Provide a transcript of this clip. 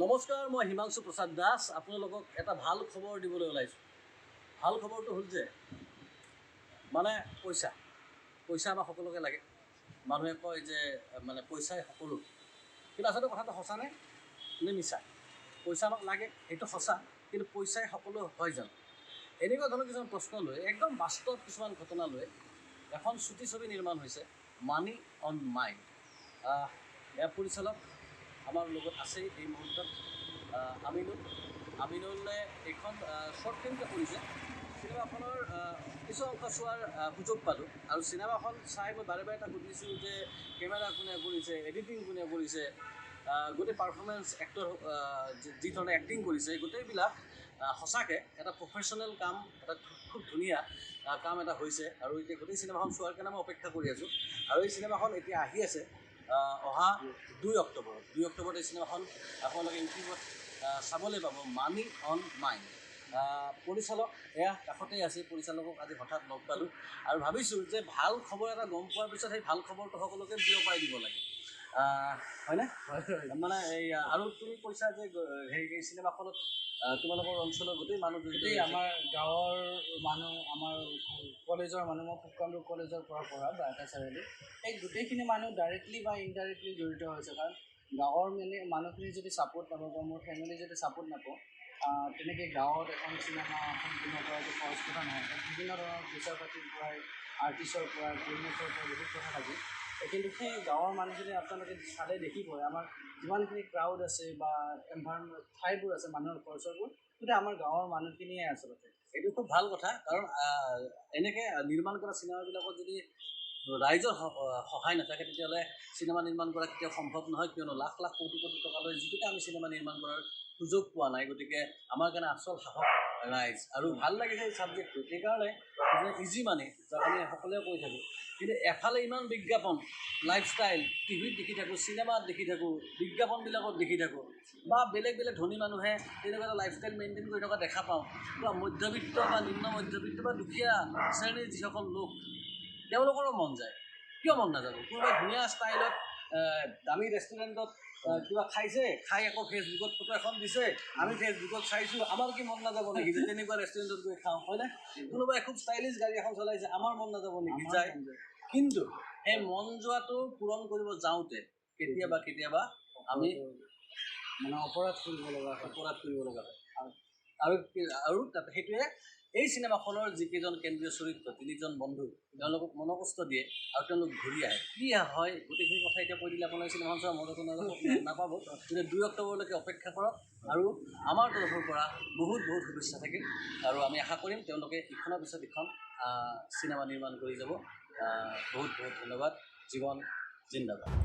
নমস্কাৰ, মই হিমাংশু প্ৰসাদ দাস। আপোনালোকক এটা ভাল খবৰ দিবলৈ ওলাইছোঁ। ভাল খবৰটো হ'ল যে মানে পইচা আমাক সকলোকে লাগে। মানুহে কয় যে মানে পইচাই সকলো, কিন্তু আচলতে কথাটো সঁচা নে মিছা? পইচা আমাক লাগে, সেইটো সঁচা, কিন্তু পইচাই সকলো হয় জানো? এনেকুৱা ধৰণৰ কিছুমান প্ৰশ্ন লৈ, একদম বাস্তৱ কিছুমান ঘটনা লৈ এখন চুটি ছবি নিৰ্মাণ হৈছে, মানি অন মাইণ্ড। ইয়াৰ পৰিচালক আমাৰ লগত আছেই এই মুহূৰ্তত আমিনুলে এইখন শ্বৰ্ট ফিল্মকে কৰিছে। চিনেমাখনৰ কিছু অংশ চোৱাৰ সুযোগ পালোঁ আৰু চিনেমাখন চাই মই বাৰে বাৰে তাক সুধিছোঁ যে কেমেৰা কোনে কৰিছে, এডিটিং কোনে কৰিছে, গোটেই পাৰফৰ্মেঞ্চ এক্টৰ যি ধৰণে এক্টিং কৰিছে গোটেইবিলাক সঁচাকৈ এটা প্ৰফেশ্যনেল কাম, এটা খুব ধুনীয়া কাম এটা হৈছে। আৰু এতিয়া গোটেই চিনেমাখন চোৱাৰ কাৰণে মই অপেক্ষা কৰি আছোঁ। আৰু এই চিনেমাখন এতিয়া আহি আছে অহা 2 অক্টোবৰত এই চিনেমাখন আপোনালোকে ইউটিউবত চাবলৈ পাব, মানি অন মাইণ্ড। পৰিচালক এয়া কাষতেই আছে, পৰিচালকক আজি হঠাৎ লগ পালোঁ আৰু ভাবিছোঁ যে ভাল খবৰ এটা গম পোৱাৰ পিছত সেই ভাল খবৰটো সকলোকে বিয়পাই দিব লাগে, হয়নে? মানে এই আৰু তুমি কৈছা যে এই চিনেমাখনত তোমালোকৰ অঞ্চলৰ গোটেই মানুহ, গোটেই আমাৰ গাঁৱৰ মানুহ, আমাৰ কলেজৰ মানুহ, মই ফুটকামৰূপ কলেজৰ পৰা পঢ়া বাৰটা চাৰিআলি, এই গোটেইখিনি মানুহ ডাইৰেক্টলি বা ইনডাইৰেক্টলি জড়িত হৈছে। কাৰণ গাঁৱৰ মানুহখিনি যদি ছাপোৰ্ট নাপাব বা মোৰ ফেমিলি যদি ছাপোৰ্ট নাপাওঁ, তেনেকৈ গাঁৱত এখন চিনেমা সম্পূৰ্ণ কৰাটো সহজ কথা নহয়। তাত বিভিন্ন ধৰণৰ পইচাৰ পাতিৰ পৰাই, আৰ্টিষ্টৰ পৰা, বিজনেছৰ পৰা বহুত কথা থাকে। কিন্তু সেই গাঁৱৰ মানুহখিনি আপোনালোকে চালে দেখিবই, আমাৰ যিমানখিনি ক্ৰাউড আছে বা এনভাইৰনমেণ্ট ঠাইবোৰ আছে, মানুহৰ খৰচবোৰ গোটেই আমাৰ গাঁৱৰ মানুহখিনিয়ে আচলতে। এইটো খুব ভাল কথা, কাৰণ এনেকৈ নিৰ্মাণ কৰা চিনেমাবিলাকত যদি ৰাইজৰ সহায় নাথাকে তেতিয়াহ'লে চিনেমা নিৰ্মাণ কৰা কেতিয়াও সম্ভৱ নহয়। কিয়নো লাখ লাখ কোটি কোটি টকা লৈ যিটোকে আমি চিনেমা নিৰ্মাণ কৰাৰ সুযোগ পোৱা নাই। গতিকে আমাৰ কাৰণে আচল সাহস ৰাইজ। আৰু ভাল লাগিছে এই ছাবজেক্টটো, সেইকাৰণে ইজি মানি যাক আমি সকলোৱে কৈ থাকোঁ। কিন্তু এফালে ইমান বিজ্ঞাপন, লাইফষ্টাইল টিভিত দেখি থাকোঁ, চিনেমাত দেখি থাকোঁ, বিজ্ঞাপনবিলাকত দেখি থাকোঁ, বা বেলেগ বেলেগ ধনী মানুহে তেনেকুৱা এটা লাইফষ্টাইল মেইনটেইন কৰি থকা দেখা পাওঁ। বা মধ্যবিত্ত বা নিম্ন মধ্যবিত্ত বা দুখীয়া শ্ৰেণীৰ যিসকল লোক, তেওঁলোকৰো মন যায়। কিয় মন নাযাব? কোনোবাই ধুনীয়া ষ্টাইলত দামী ৰেষ্টুৰেণ্টত কিবা খাইছে, খাই আকৌ ফেচবুকত ফটো এখন দিছে, আমি ফেচবুকত চাইছোঁ, আমাৰ কি মন নাযাব নেকি যে তেনেকুৱা ৰেষ্টুৰেণ্টত গৈ খাওঁ, হয়নে? কোনোবাই খুব ষ্টাইলিছ গাড়ী এখন চলাইছে, আমাৰ মন নাযাব নেকি যায়? কিন্তু সেই মন যোৱাটো পূৰণ কৰিব যাওঁতে কেতিয়াবা আমি মানে অপৰাধ কৰিব লগা হয়। আৰু তাত সেইটোৱে এই চিনেমাখনৰ যিকেইজন কেন্দ্ৰীয় চৰিত্ৰ, 3জন বন্ধু, তেওঁলোকক মনকষ্ট দিয়ে আৰু তেওঁলোক ঘূৰি আহে। কি হয় গোটেইখিনি কথা এতিয়া কৈ দিলে আপোনাৰ চিনেমাখন চোৱাৰ মজাটো নাপাব। গতিকে 2 অক্টোবৰলৈকে অপেক্ষা কৰক আৰু আমাৰ তৰফৰ পৰা বহুত শুভেচ্ছা থাকিল। আৰু আমি আশা কৰিম তেওঁলোকে ইখনৰ পিছত ইখন চিনেমা নিৰ্মাণ কৰি যাব। বহুত ধন্যবাদ। জীৱন জিন্দাবাদ।